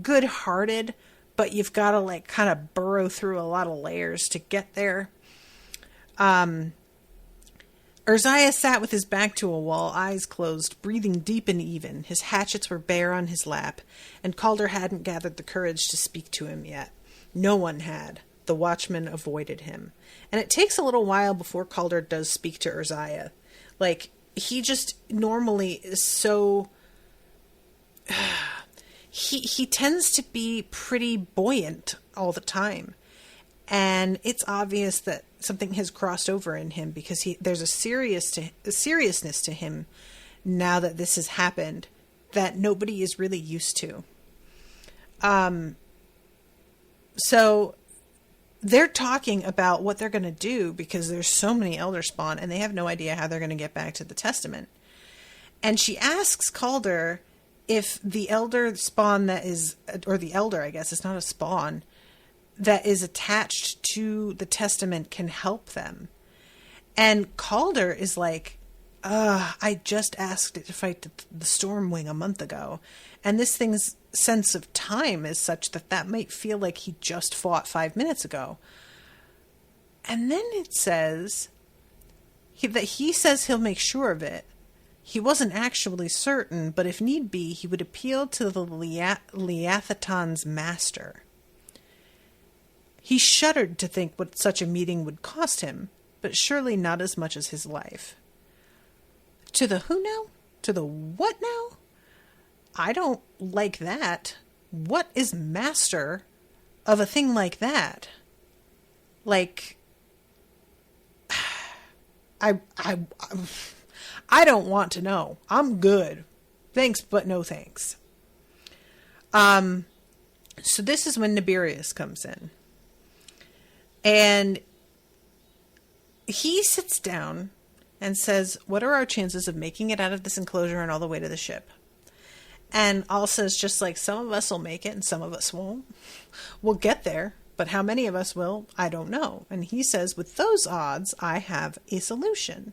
Good-hearted, but you've got to kind of burrow through a lot of layers to get there. Urziah sat with his back to a wall, eyes closed, breathing deep and even. His hatchets were bare on his lap, and Calder hadn't gathered the courage to speak to him yet. No one had. The Watchman avoided him. And it takes a little while before Calder does speak to Urziah. He just normally is so... He tends to be pretty buoyant all the time. And it's obvious that something has crossed over in him because there's a seriousness to him now that this has happened that nobody is really used to. So they're talking about what they're going to do because there's so many Elder Spawn and they have no idea how they're going to get back to the Testament. And she asks Calder if the Elder Spawn that is, or the Elder, I guess, it's not a spawn, that is attached to the Testament can help them. And Calder is like, I just asked it to fight the Stormwing a month ago. And this thing's sense of time is such that might feel like he just fought 5 minutes ago. And then it says that he says he'll make sure of it. He wasn't actually certain, but if need be, he would appeal to the Leathaton's master. He shuddered to think what such a meeting would cost him, but surely not as much as his life. To the who now? To the what now? I don't like that. What is master of a thing like that? I don't want to know. I'm good. Thanks, but no thanks. So this is when Naberius comes in. And he sits down and says, what are our chances of making it out of this enclosure and all the way to the ship? And Al says, just like some of us will make it and some of us won't. We'll get there, but how many of us will, I don't know. And he says, with those odds, I have a solution.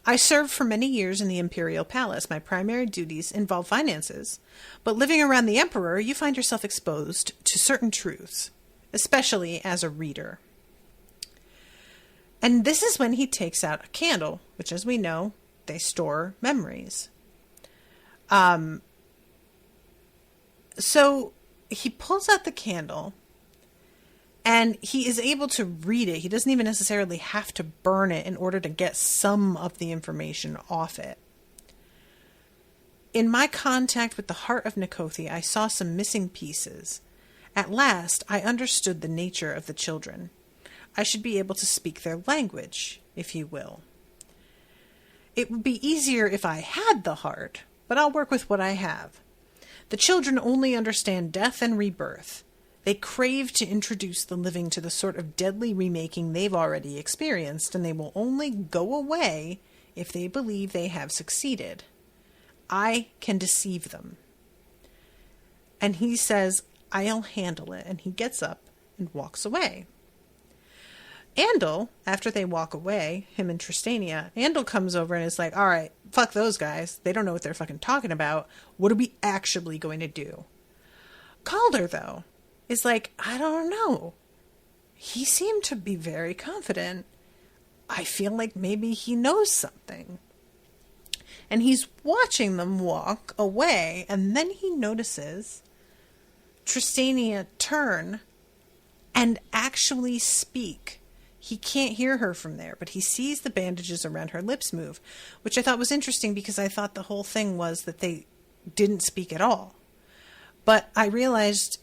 I served for many years in the Imperial Palace. My primary duties involve finances. But living around the Emperor, you find yourself exposed to certain truths, especially as a reader. And this is when he takes out a candle, which, as we know, they store memories. So he pulls out the candle, and he is able to read it. He doesn't even necessarily have to burn it in order to get some of the information off it. In my contact with the heart of Nikothi, I saw some missing pieces. At last, I understood the nature of the children. I should be able to speak their language, if you will. It would be easier if I had the heart, but I'll work with what I have. The children only understand death and rebirth. They crave to introduce the living to the sort of deadly remaking they've already experienced, and they will only go away if they believe they have succeeded. I can deceive them. And he says, I'll handle it, and he gets up and walks away. Andal, after they walk away, him and Tristania, Andal comes over and is like, all right, fuck those guys. They don't know what they're fucking talking about. What are we actually going to do? Calder, though, is like, I don't know. He seemed to be very confident. I feel like maybe he knows something. And he's watching them walk away, and then he notices Tristania turn and actually speak. He can't hear her from there, but he sees the bandages around her lips move, which I thought was interesting because I thought the whole thing was that they didn't speak at all. But I realized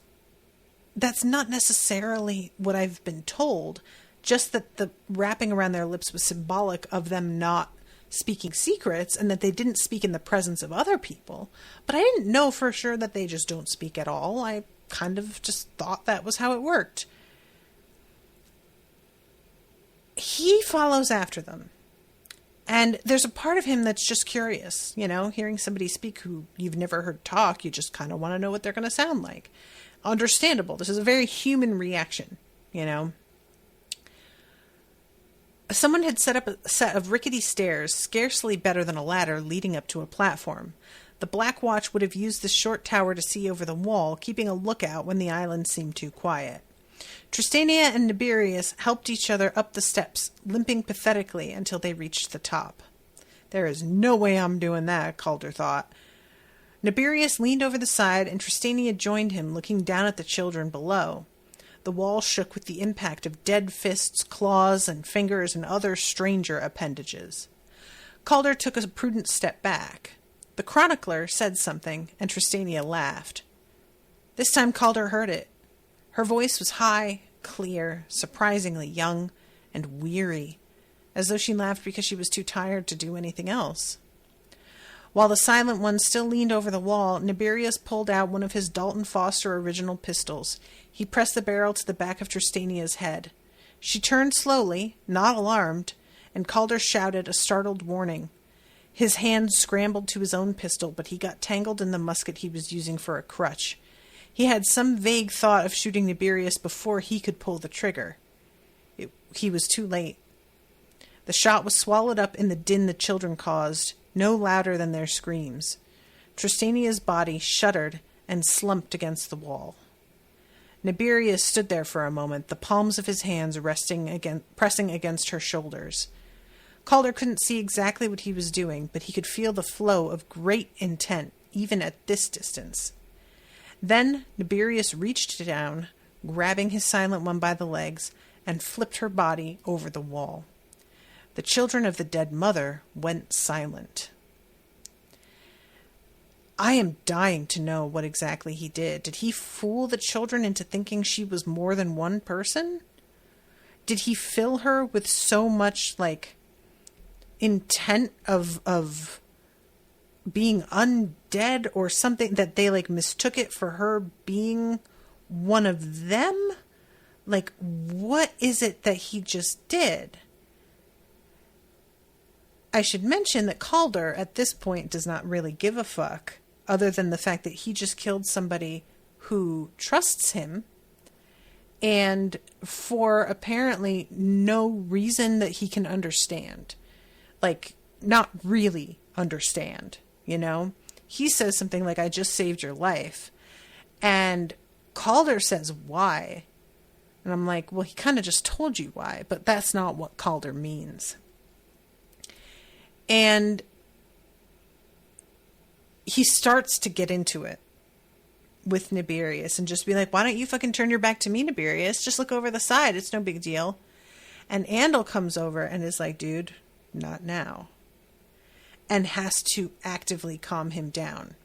that's not necessarily what I've been told, just that the wrapping around their lips was symbolic of them not speaking secrets and that they didn't speak in the presence of other people. But I didn't know for sure that they just don't speak at all. I kind of just thought that was how it worked. He follows after them. And there's a part of him that's just curious, you know, hearing somebody speak who you've never heard talk, you just kind of want to know what they're going to sound like. Understandable. This is a very human reaction, you know. Someone had set up a set of rickety stairs, scarcely better than a ladder, leading up to a platform. The Black Watch would have used this short tower to see over the wall, keeping a lookout when the island seemed too quiet. Tristania and Naberius helped each other up the steps, limping pathetically until they reached the top. There is no way I'm doing that, Calder thought. Naberius leaned over the side, and Tristania joined him, looking down at the children below. The wall shook with the impact of dead fists, claws, and fingers, and other stranger appendages. Calder took a prudent step back. The chronicler said something, and Tristania laughed. This time Calder heard it. Her voice was high, clear, surprisingly young, and weary, as though she laughed because she was too tired to do anything else. While the silent one still leaned over the wall, Naberius pulled out one of his Dalton Foster original pistols. He pressed the barrel to the back of Tristania's head. She turned slowly, not alarmed, and Calder shouted a startled warning. His hand scrambled to his own pistol, but he got tangled in the musket he was using for a crutch. He had some vague thought of shooting Naberius before he could pull the trigger. He was too late. The shot was swallowed up in the din the children caused, no louder than their screams. Tristania's body shuddered and slumped against the wall. Naberius stood there for a moment, the palms of his hands pressing against her shoulders. Calder couldn't see exactly what he was doing, but he could feel the flow of great intent, even at this distance. Then Naberius reached down, grabbing his silent one by the legs, and flipped her body over the wall. The children of the dead mother went silent. I am dying to know what exactly he did. Did he fool the children into thinking she was more than one person? Did he fill her with so much, intent of being undead or something, that they like mistook it for her being one of them. Like, what is it that he just did? I should mention that Calder at this point does not really give a fuck, other than the fact that he just killed somebody who trusts him, and for apparently no reason that he can understand. Like, not really understand, you know? He says something like, I just saved your life. And Calder says, why? And I'm like, well, he kind of just told you why, but that's not what Calder means. And he starts to get into it with Naberius and just be like, why don't you fucking turn your back to me, Naberius? Just look over the side. It's no big deal. And Andal comes over and is like, dude, not now. And has to actively calm him down.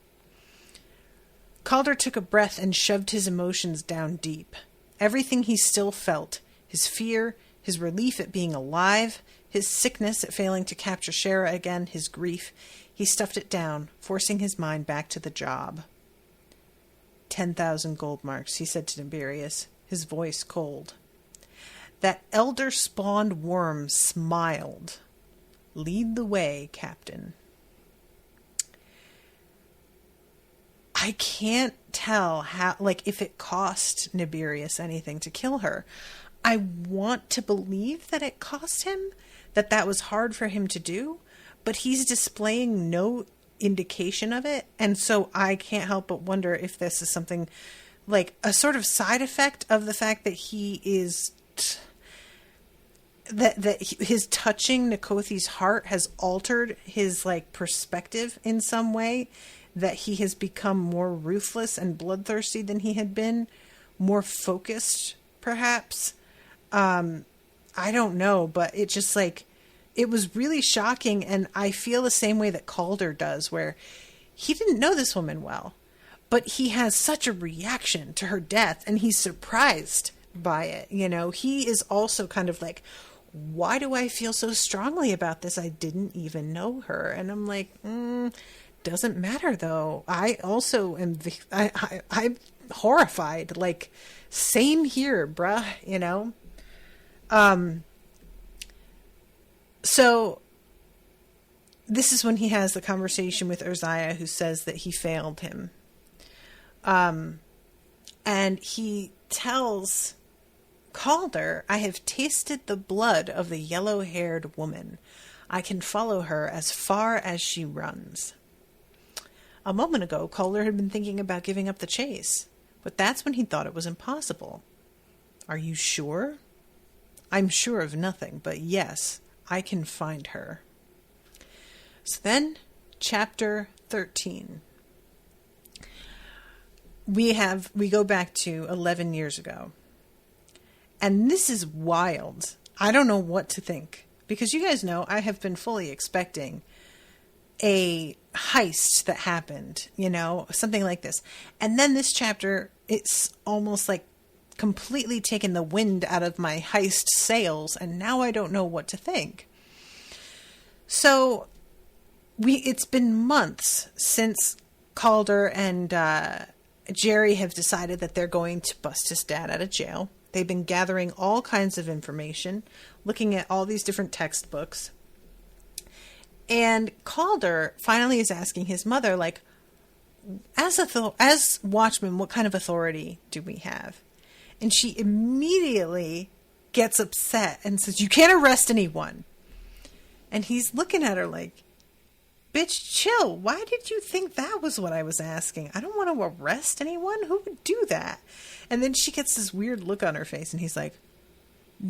Calder took a breath and shoved his emotions down deep. Everything he still felt, his fear, his relief at being alive, his sickness at failing to capture Shara again, his grief, he stuffed it down, forcing his mind back to the job. 10,000 gold marks, he said to Naberius, his voice cold. That elder-spawned worm smiled. Lead the way, Captain. I can't tell how, like, if it cost Naberius anything to kill her. I want to believe that it cost him, that was hard for him to do, but he's displaying no indication of it, and so I can't help but wonder if this is something like a sort of side effect of the fact that he is that his touching Nikothi's heart has altered his like perspective in some way, that he has become more ruthless and bloodthirsty than he had been, more focused perhaps. I don't know, but it just like, it was really shocking. And I feel the same way that Calder does, where he didn't know this woman well, but he has such a reaction to her death and he's surprised by it. You know, he is also kind of like, why do I feel so strongly about this? I didn't even know her. And I'm like, doesn't matter though. I also am, I'm horrified. Like, same here, bruh, you know? So this is when he has the conversation with Urziah, who says that he failed him. And he tells Calder, I have tasted the blood of the yellow-haired woman. I can follow her as far as she runs. A moment ago, Calder had been thinking about giving up the chase, but that's when he thought it was impossible. Are you sure? I'm sure of nothing, but yes, I can find her. So then, chapter 13. We go back to 11 years ago. And this is wild. I don't know what to think. Because you guys know I have been fully expecting a heist that happened, you know, something like this. And then this chapter, it's almost like completely taken the wind out of my heist sails, and now I don't know what to think. So it's been months since Calder and Jerry have decided that they're going to bust his dad out of jail. They've been gathering all kinds of information, looking at all these different textbooks. And Calder finally is asking his mother, like, as watchmen, what kind of authority do we have? And she immediately gets upset and says, you can't arrest anyone. And he's looking at her like, bitch, chill. Why did you think that was what I was asking? I don't want to arrest anyone. Who would do that? And then she gets this weird look on her face and he's like,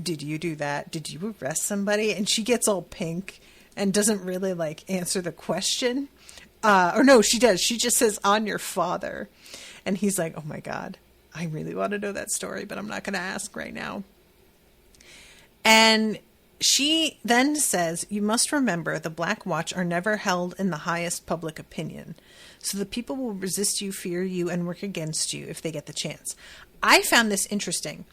did you do that? Did you arrest somebody? And she gets all pink and doesn't really like answer the question. Or no, she does. She just says, on your father. And he's like, oh my God, I really want to know that story, but I'm not going to ask right now. And she then says, you must remember the Black Watch are never held in the highest public opinion. So the people will resist you, fear you, and work against you if they get the chance. I found this interesting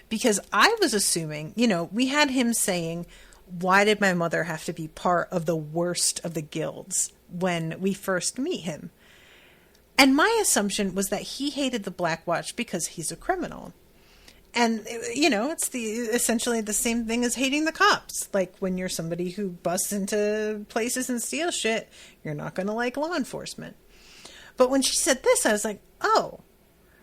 because I was assuming, you know, we had him saying, why did my mother have to be part of the worst of the guilds when we first meet him? And my assumption was that he hated the Black Watch because he's a criminal. And, you know, it's essentially the same thing as hating the cops. Like, when you're somebody who busts into places and steals shit, you're not going to like law enforcement. But when she said this, I was like, oh,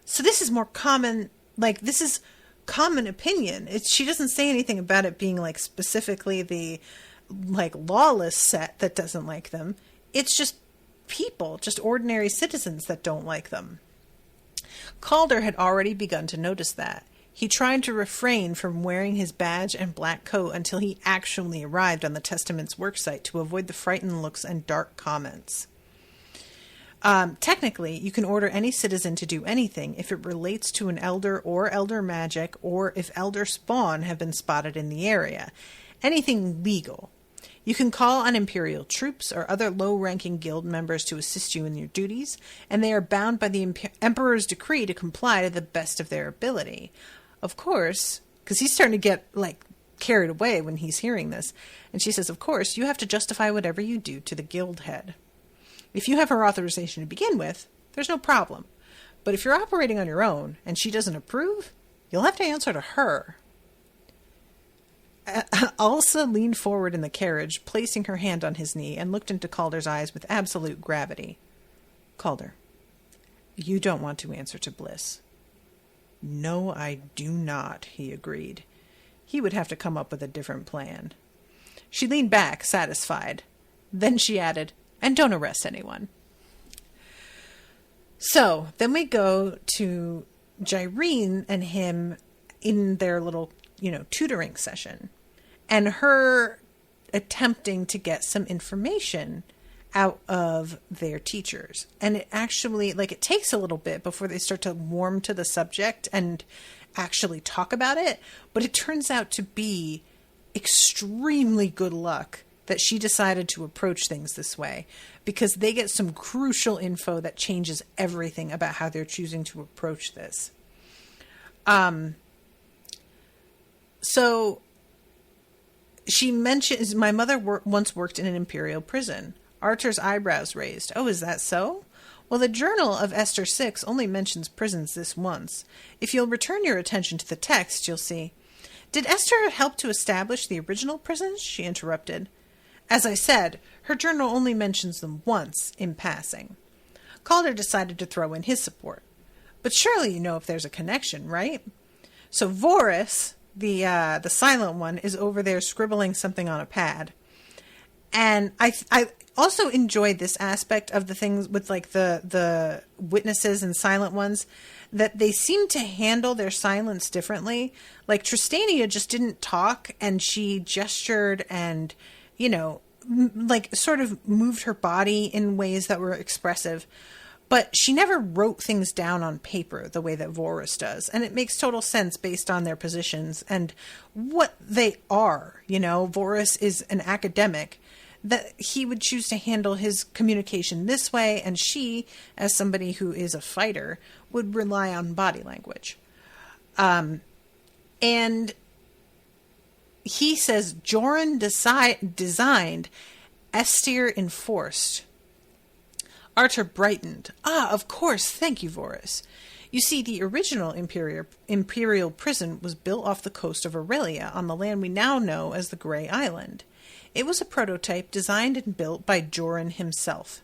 so this is more common, like, this is common opinion. She doesn't say anything about it being, like, specifically the, like, lawless set that doesn't like them. It's just people, just ordinary citizens that don't like them. Calder had already begun to notice that. He tried to refrain from wearing his badge and black coat until he actually arrived on the Testament's worksite to avoid the frightened looks and dark comments. Technically, you can order any citizen to do anything if it relates to an elder or elder magic, or if elder spawn have been spotted in the area. Anything legal. You can call on Imperial troops or other low-ranking guild members to assist you in your duties, and they are bound by the Emperor's decree to comply to the best of their ability. Of course, because he's starting to get, like, carried away when he's hearing this. And she says, of course, you have to justify whatever you do to the guild head. If you have her authorization to begin with, there's no problem. But if you're operating on your own and she doesn't approve, you'll have to answer to her. Elsa leaned forward in the carriage, placing her hand on his knee, and looked into Calder's eyes with absolute gravity. Calder, you don't want to answer to Bliss. No, I do not, he agreed. He would have to come up with a different plan. She leaned back, satisfied. Then she added, and don't arrest anyone. So, then we go to Jyrene and him in their little, tutoring session. And her attempting to get some information out of their teachers. And it actually, it takes a little bit before they start to warm to the subject and actually talk about it. But it turns out to be extremely good luck that she decided to approach things this way, because they get some crucial info that changes everything about how they're choosing to approach this. So she mentions, my mother once worked in an imperial prison. Arthur's eyebrows raised. Oh, is that so? Well, the Journal of Esther 6 only mentions prisons this once. If you'll return your attention to the text, you'll see. Did Esther help to establish the original prisons? She interrupted. As I said, her journal only mentions them once, in passing. Calder decided to throw in his support. But surely you know if there's a connection, right? So Vorus, the silent one, is over there scribbling something on a pad. And I also enjoyed this aspect of the things with, the witnesses and silent ones, that they seem to handle their silence differently. Like, Tristania just didn't talk, and she gestured and, sort of moved her body in ways that were expressive. But she never wrote things down on paper the way that Vorus does. And it makes total sense based on their positions and what they are. Vorus is an academic, that he would choose to handle his communication this way, and she, as somebody who is a fighter, would rely on body language. And he says, Joran designed, Estir enforced. Arthur brightened. Ah, of course, thank you, Vorus. You see, the original imperial prison was built off the coast of Aurelia on the land we now know as the Grey Island. It was a prototype designed and built by Joran himself.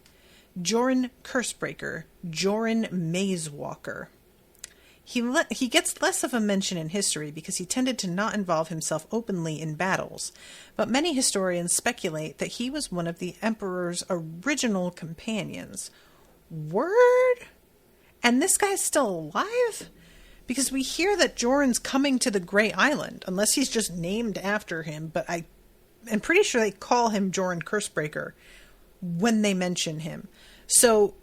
Joran Cursebreaker, Joran Mazewalker. He gets less of a mention in history because he tended to not involve himself openly in battles, but many historians speculate that he was one of the Emperor's original companions. Word? And this guy's still alive? Because we hear that Joran's coming to the Grey Island, unless he's just named after him, but I'm pretty sure they call him Joran Cursebreaker when they mention him. So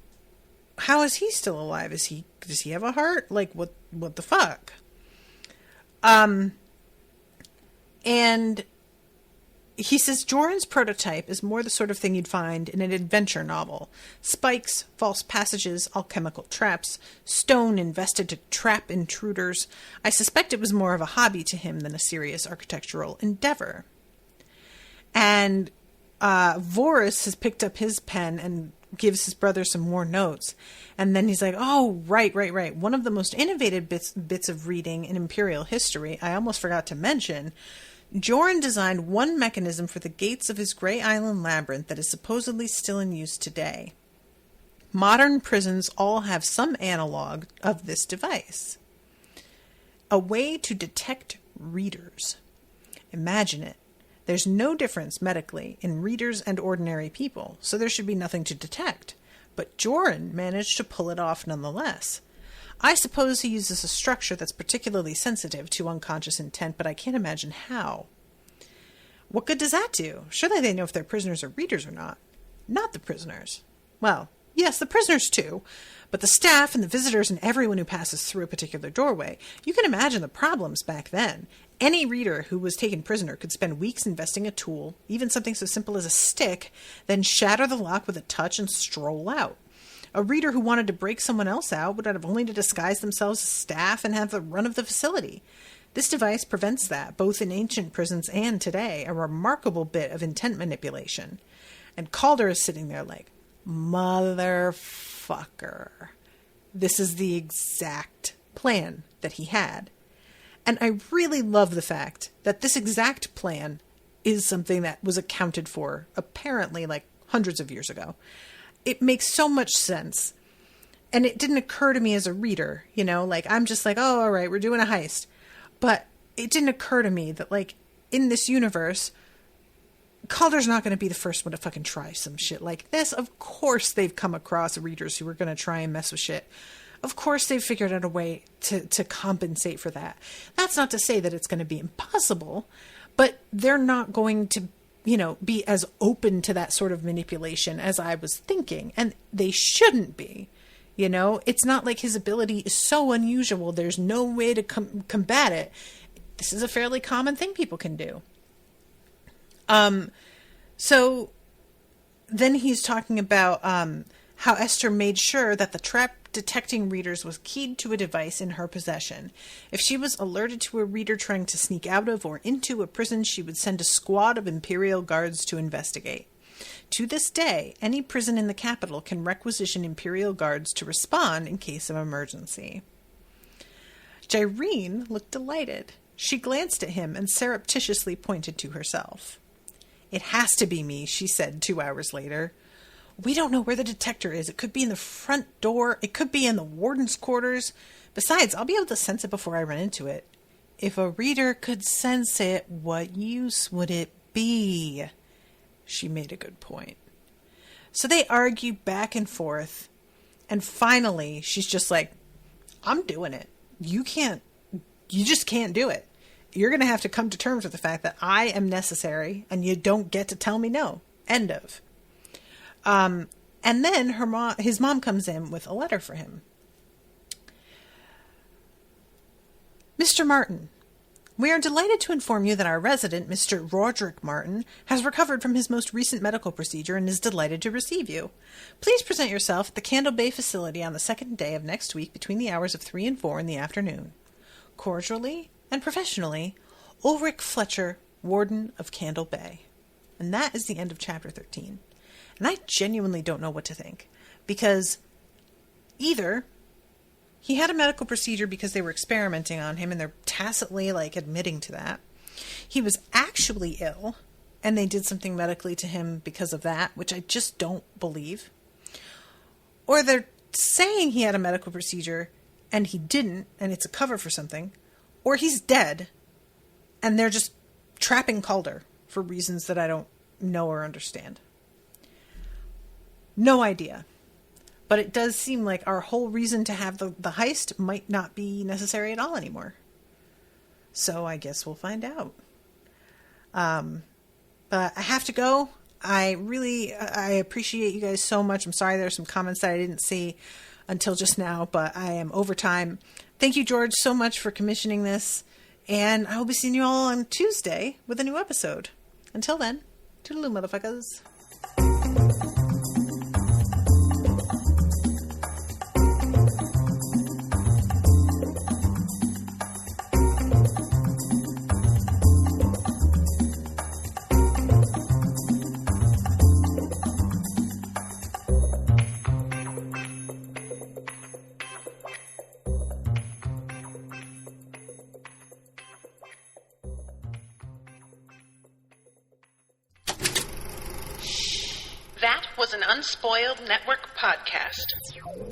how is he still alive? Does he have a heart? What the fuck? And he says Joran's prototype is more the sort of thing you'd find in an adventure novel. Spikes, false passages, alchemical traps, stone invested to trap intruders. I suspect it was more of a hobby to him than a serious architectural endeavor. And Vorus has picked up his pen and gives his brother some more notes. And then he's like, oh, right. One of the most innovative bits of reading in Imperial history, I almost forgot to mention, Joran designed one mechanism for the gates of his Grey Island labyrinth that is supposedly still in use today. Modern prisons all have some analog of this device. A way to detect readers. Imagine it. There's no difference medically in readers and ordinary people, so there should be nothing to detect. But Joran managed to pull it off nonetheless. I suppose he uses a structure that's particularly sensitive to unconscious intent, but I can't imagine how. What good does that do? Surely they know if their prisoners are readers or not. Not the prisoners. Well, yes, the prisoners too, but the staff and the visitors and everyone who passes through a particular doorway. You can imagine the problems back then. Any reader who was taken prisoner could spend weeks investing a tool, even something so simple as a stick, then shatter the lock with a touch and stroll out. A reader who wanted to break someone else out would have only to disguise themselves as staff and have the run of the facility. This device prevents that, both in ancient prisons and today, a remarkable bit of intent manipulation. And Calder is sitting there like, motherfucker. This is the exact plan that he had. And I really love the fact that this exact plan is something that was accounted for, apparently, like hundreds of years ago. It makes so much sense. And it didn't occur to me as a reader, you know, like I'm just like, oh, all right, we're doing a heist. But it didn't occur to me that, like, in this universe, Calder's not going to be the first one to fucking try some shit like this. Of course they've come across readers who are going to try and mess with shit. Of course they've figured out a way to compensate for that. That's not to say that it's going to be impossible, but they're not going to, you know, be as open to that sort of manipulation as I was thinking. And they shouldn't be. You know, it's not like his ability is so unusual. There's no way to combat it. This is a fairly common thing people can do. So then he's talking about how Esther made sure that the trap detecting readers was keyed to a device in her possession. If she was alerted to a reader trying to sneak out of or into a prison, she would send a squad of Imperial guards to investigate. To this day, any prison in the capital can requisition Imperial guards to respond in case of emergency. Jyrene looked delighted. She glanced at him and surreptitiously pointed to herself. It has to be me, she said 2 hours later. We don't know where the detector is. It could be in the front door. It could be in the warden's quarters. Besides, I'll be able to sense it before I run into it. If a reader could sense it, what use would it be? She made a good point. So they argue back and forth. And finally, she's just like, I'm doing it. You just can't do it. You're going to have to come to terms with the fact that I am necessary and you don't get to tell me no. End of. And then his mom comes in with a letter for him. Mr. Martin, we are delighted to inform you that our resident, Mr. Roderick Martin, has recovered from his most recent medical procedure and is delighted to receive you. Please present yourself at the Candle Bay facility on the second day of next week between the hours of 3 and 4 in the afternoon. Cordially and professionally, Ulrich Fletcher, Warden of Candle Bay. And that is the end of chapter 13. And I genuinely don't know what to think. Because either he had a medical procedure because they were experimenting on him and they're tacitly, like, admitting to that. He was actually ill and they did something medically to him because of that, which I just don't believe. Or they're saying he had a medical procedure and he didn't, and it's a cover for something. Or he's dead and they're just trapping Calder for reasons that I don't know or understand. No idea. But it does seem like our whole reason to have the heist might not be necessary at all anymore. So I guess we'll find out. But I have to go. I appreciate you guys so much. I'm sorry there's some comments that I didn't see until just now, but I am over time. Thank you, George, so much for commissioning this. And I will be seeing you all on Tuesday with a new episode. Until then, toodaloo, motherfuckers. was an Unspoiled Network podcast.